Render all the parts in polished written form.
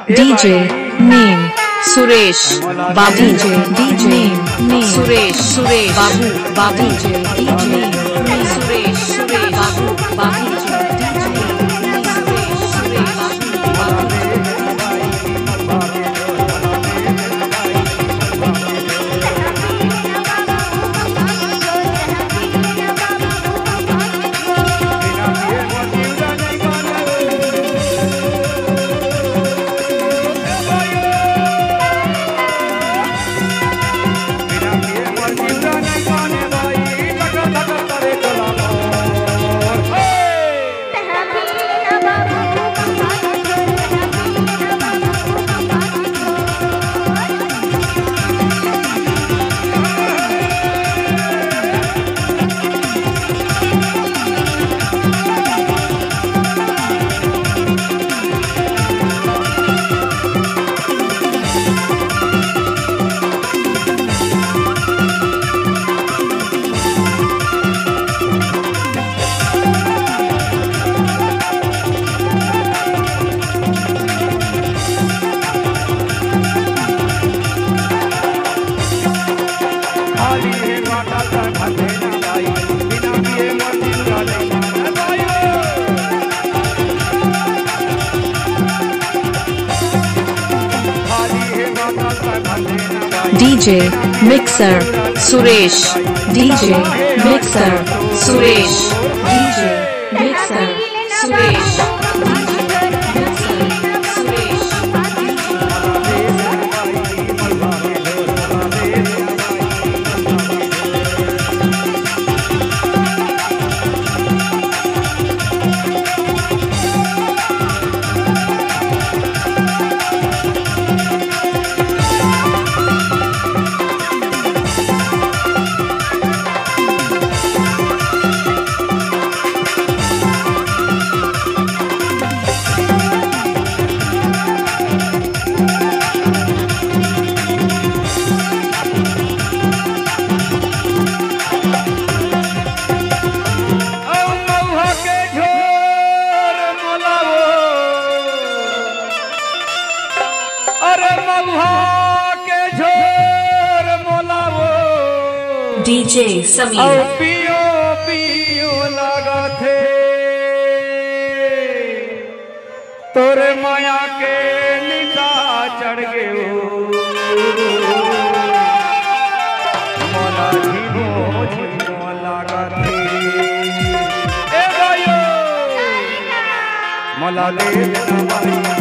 DJ name Suresh Babu DJ name Suresh Babu DJ name Suresh Babu DJ DJ Mixer Suresh DJ Mixer Suresh DJ Mixer Suresh DJ Samir पियो पियो लगा थे तोरे माया के निशा चढ़ गए मोला झिनो लगा थे ए भाइयो मोला ले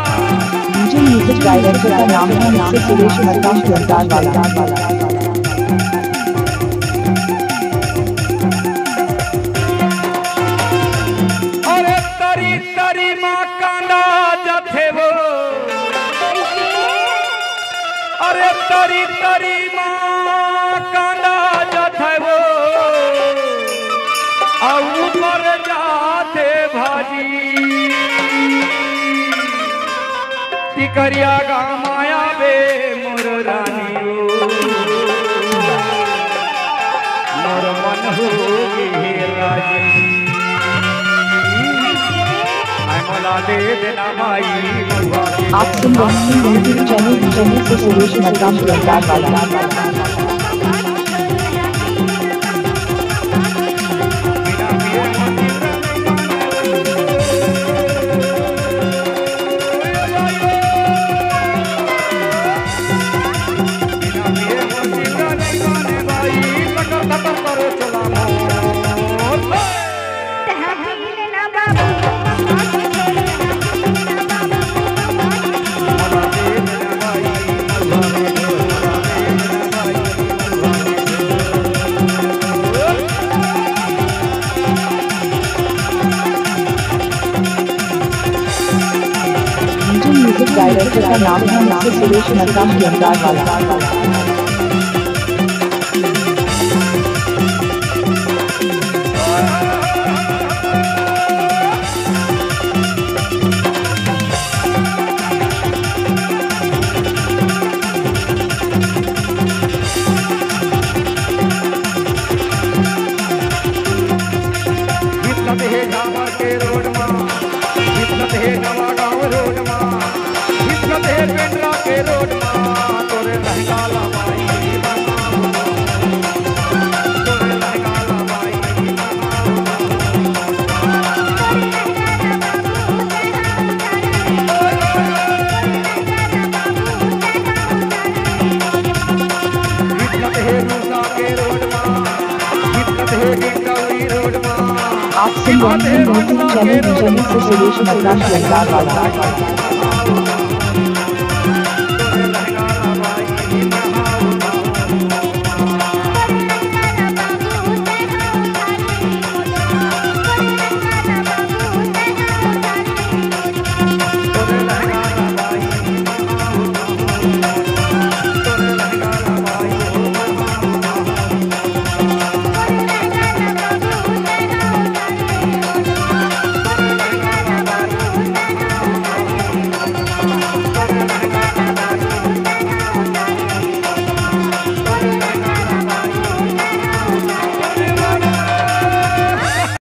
म्यूजिक डायरेक्टर का नाम है मिस्टर सुरेश मरकाम पुरस्कार वाला। अरे तरी तरी माँ कांदा जथे वो अरे तरी तरी माँ कांदा जथे वो ऊपर जाते भाजी टिकरिया गा माया बे मोर रानी मोर मन हो गे राजी मोला दे देना माई आप सुन रहे हैं म्यूजिक चैनल से सुरेश मरकाम पुरस्कार वाला। का नाम है मिस्टर सुरेश मद्रास लंगार वाला। आप सुन रहे हैं यूट्यूब चैनल से सुरेश मद्रास लंगार वाला।